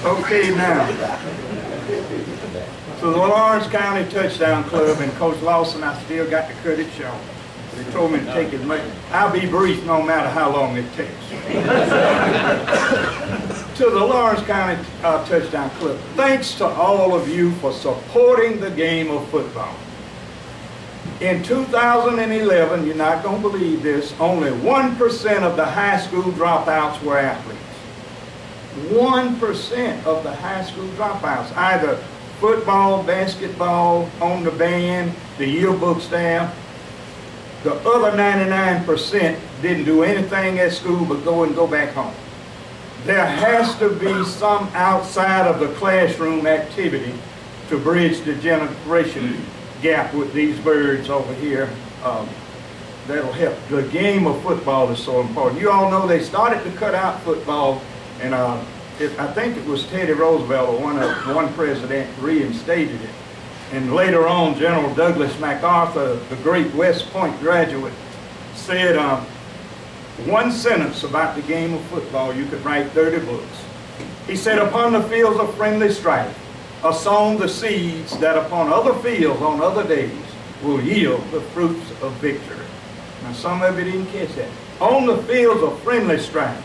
Okay, now, to the Lawrence County Touchdown Club and Coach Lawson, I still got the credit shown. They told me to take as much. I'll be brief no matter how long it takes. To the Lawrence County Touchdown Club, thanks to all of you for supporting the game of football. In 2011, you're not going to believe this, only 1% of the high school dropouts were athletes. 1% of the high school dropouts, either football, basketball, on the band, the yearbook staff. The other 99% didn't do anything at school but go back home. There has to be some outside of the classroom activity to bridge the generation gap with these birds over here. That'll help. The game of football is so important. You all know they started to cut out football, and I think it was Teddy Roosevelt or one president reinstated it. And later on, General Douglas MacArthur, the great West Point graduate, said one sentence about the game of football, you could write 30 books. He said, upon the fields of friendly strife are sown the seeds that upon other fields on other days will yield the fruits of victory. Now some of you didn't catch that. On the fields of friendly strife,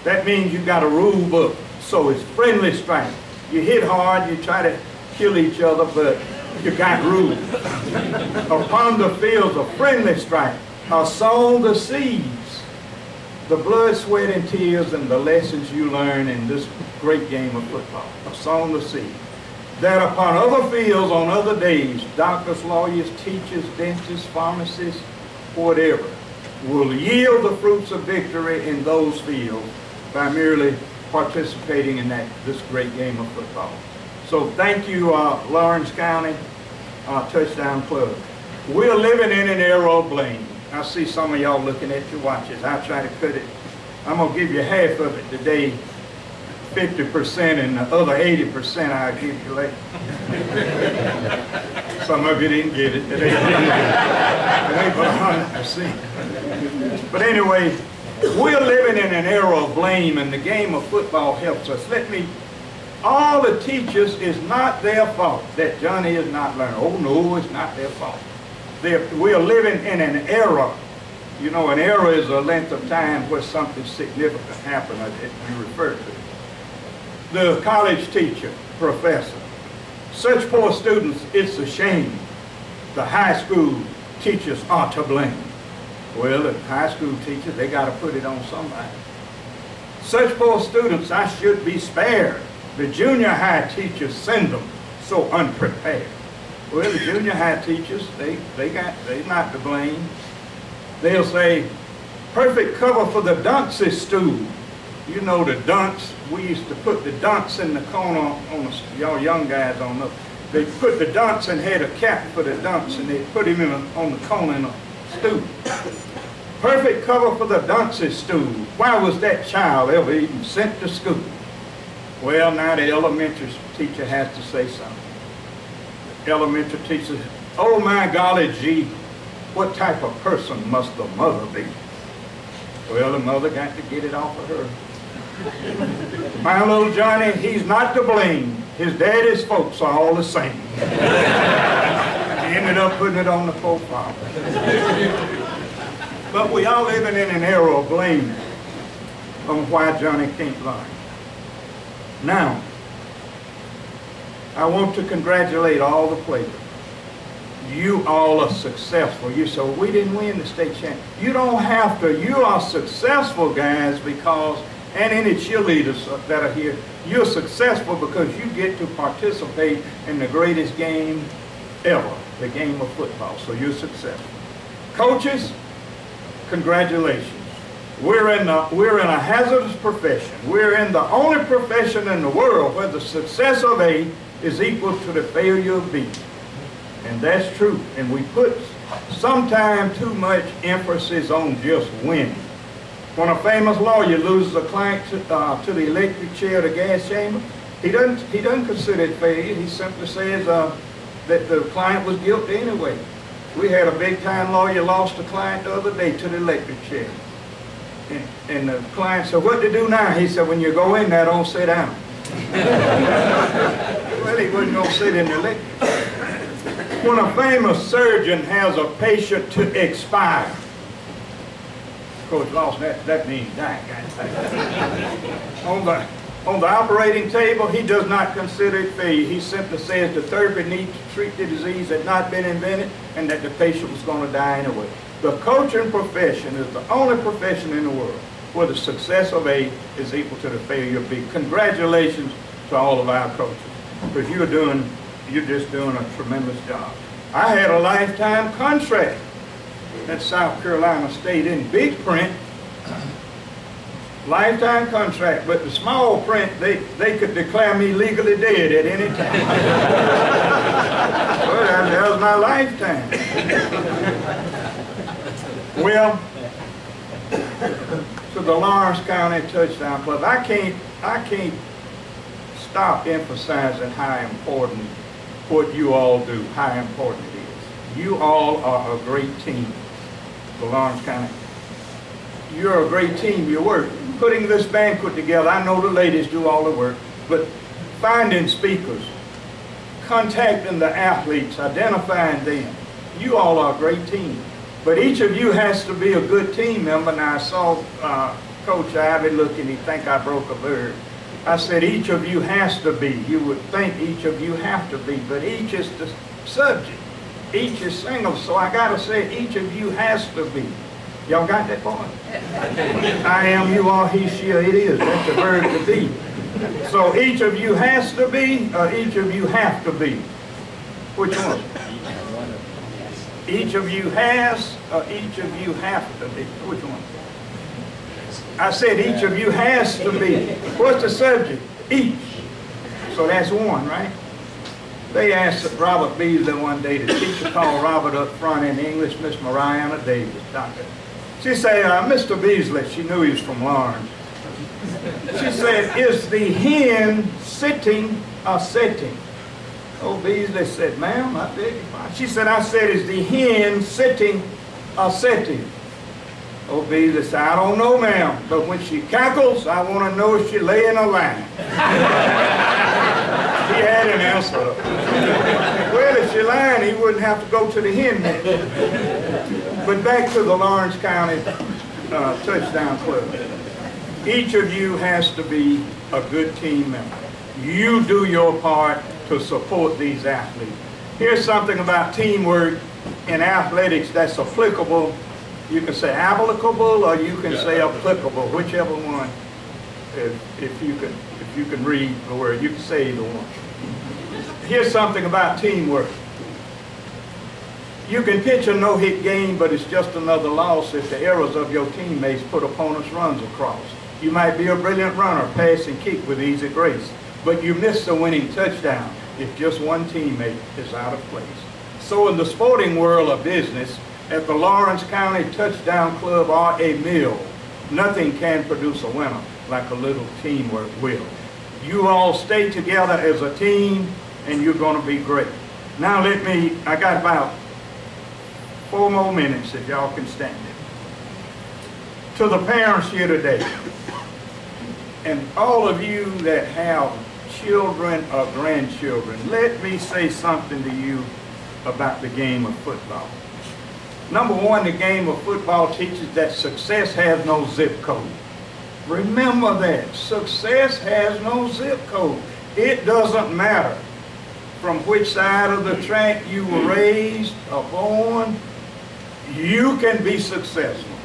that means you got a rule book. So it's friendly strife. You hit hard, you try to kill each other, but you got rules. Upon the fields of friendly strife are sown the seeds, the blood, sweat, and tears, and the lessons you learn in this great game of football. Are sown the seeds. That upon other fields on other days, doctors, lawyers, teachers, dentists, pharmacists, whatever, will yield the fruits of victory in those fields by merely participating in this great game of football. So thank you, Lawrence County Touchdown Club. We're living in an era of blame. I see some of y'all looking at your watches. I'll try to cut it. I'm going to give you half of it today, 50%, and the other 80% I'll give you later. Some of you didn't get it. It ain't but 100%. But anyway, we're living in an era of blame, and the game of football helps us. All the teachers, is not their fault that Johnny is not learning. Oh no, it's not their fault. We are living in an era. You know, an era is a length of time where something significant happened that you refer to. The college teacher, professor, such poor students, it's a shame. The high school teachers are to blame. Well, the high school teachers, they got to put it on somebody. Such poor students, I should be spared. The junior high teachers send them so unprepared. Well, the junior high teachers, they not to blame. They'll say, perfect cover for the dunce stool. You know the dunce, we used to put the dunce in the corner on y'all young guys on the, they put the dunce and had a cap for the dunce, and they put him on the corner in a stool. Perfect cover for the dunce stool. Why was that child ever even sent to school? Well, now the elementary teacher has to say something. The elementary teacher says, oh my golly gee, what type of person must the mother be? Well, the mother got to get it off of her. My little Johnny, he's not to blame. His daddy's folks are all the same. He ended up putting it on the profile. But we are living in an era of blame on why Johnny can't learn. Now, I want to congratulate all the players. You all are successful. You say, well, we didn't win the state championship. You don't have to. You are successful, guys, because, and any cheerleaders that are here, you're successful because you get to participate in the greatest game ever, the game of football. So you're successful. Coaches, congratulations. We're in a hazardous profession. We're in the only profession in the world where the success of A is equal to the failure of B. And that's true. And we put sometimes too much emphasis on just winning. When a famous lawyer loses a client to the electric chair or the gas chamber, he doesn't consider it failure. He simply says that the client was guilty anyway. We had a big-time lawyer lost a client the other day to the electric chair. And the client said, what to do now? He said, when you go in there, don't sit down. Well, he wasn't going to sit in the lecture. When a famous surgeon has a patient to expire, Coach Lawson, that means dying. On the operating table, he does not consider it failure. He simply says the therapy needed to treat the disease had not been invented and that the patient was going to die anyway. The coaching profession is the only profession in the world where the success of A is equal to the failure of B. Congratulations to all of our coaches, because you're just doing a tremendous job. I had a lifetime contract at South Carolina State in big print. Lifetime contract, but the small print, they could declare me legally dead at any time. Well, that was my lifetime. Well, to the Lawrence County Touchdown Club, I can't stop emphasizing how important what you all do, how important it is. You all are a great team, the Lawrence County. You're a great team, you work. Putting this banquet together, I know the ladies do all the work, but finding speakers, contacting the athletes, identifying them, you all are a great team. But each of you has to be a good team member. Now I saw Coach Ivy looking, he think I broke a verb. I said each of you has to be. You would think each of you have to be, but each is the subject. Each is single, so I gotta say each of you has to be. Y'all got that point? I am, you are, he, she, it is. That's a verb to be. So each of you has to be, or each of you have to be. Which one? Each of you has, or each of you have to be. Which one? I said each of you has to be. What's the subject? Each. So that's one, right? They asked Robert Beasley one day, the teacher called Robert up front in English, Miss Mariana Davis, doctor. She said, Mr. Beasley, she knew he was from Lawrence. She said, is the hen sitting or setting? Oh, Beasley said, ma'am, I beg your pardon. She said, I said, is the hen sitting or setting? Oh, Beasley said, I don't know, ma'am, but when she cackles, I want to know if she lay in a line. He had an answer. Well, if she lying, he wouldn't have to go to the hen net. But back to the Lawrence County Touchdown Club. Each of you has to be a good team member. You do your part to support these athletes. Here's something about teamwork in athletics that's applicable. You can say applicable or you can say applicable, whichever one. If you can read the word, you can say either one. Here's something about teamwork. You can pitch a no-hit game, but it's just another loss if the errors of your teammates put opponents' runs across. You might be a brilliant runner, pass and kick with easy grace, but you miss the winning touchdown if just one teammate is out of place. So in the sporting world of business, at the Lawrence County Touchdown Club or a mill, nothing can produce a winner like a little teamwork will. You all stay together as a team and you're going to be great. Now I got about 4 more minutes if y'all can stand it. To the parents here today, and all of you that have children or grandchildren, let me say something to you about the game of football. Number one, the game of football teaches that success has no zip code. Remember that. Success has no zip code. It doesn't matter from which side of the track you were raised or born. You can be successful.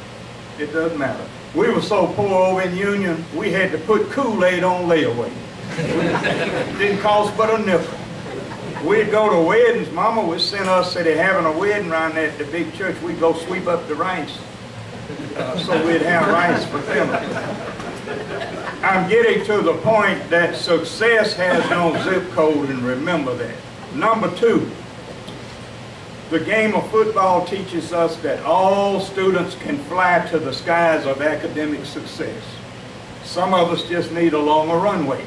It doesn't matter. We were so poor over in Union, we had to put Kool-Aid on layaway. It didn't cost but a nickel. We'd go to weddings. Mama would send us, say they're having a wedding around there at the big church. We'd go sweep up the rice. So we'd have rice for dinner. I'm getting to the point that success has no zip code, and remember that. Number two, the game of football teaches us that all students can fly to the skies of academic success. Some of us just need a longer runway.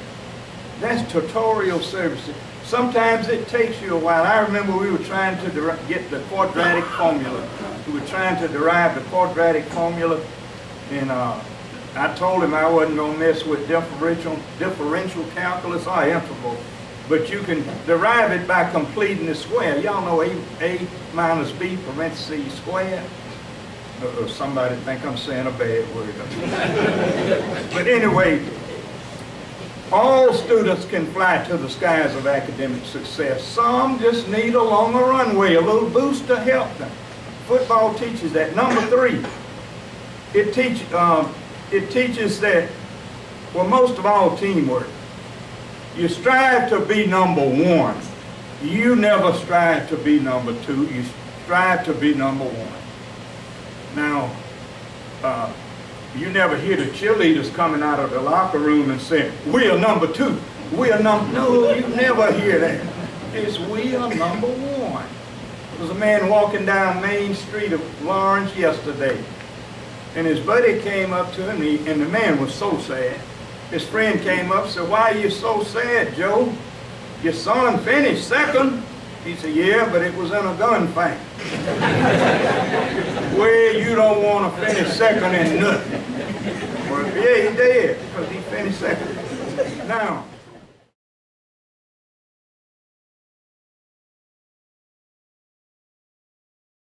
That's tutorial services. Sometimes it takes you a while. I remember we were trying to get the quadratic formula. We were trying to derive the quadratic formula in I told him I wasn't going to mess with differential calculus or interval, but you can derive it by completing the square. Y'all know A minus B parentheses squared? Somebody think I'm saying a bad word. But anyway, all students can fly to the skies of academic success. Some just need a longer runway, a little boost to help them. Football teaches that. Number 3, it teaches that, well, most of all, teamwork. You strive to be number 1. You never strive to be number 2. You strive to be number 1. Now, you never hear the cheerleaders coming out of the locker room and saying, "We are number 2. We are number..." No, you never hear that. It's "we are number 1." There was a man walking down Main Street of Lawrence yesterday, and his buddy came up to him, and the man was so sad. His friend came up and said, "Why are you so sad, Joe? Your son finished second." He said, "Yeah, but it was in a gunfight." Well, you don't want to finish second in nothing. Well, yeah, he did, because he finished second. Now,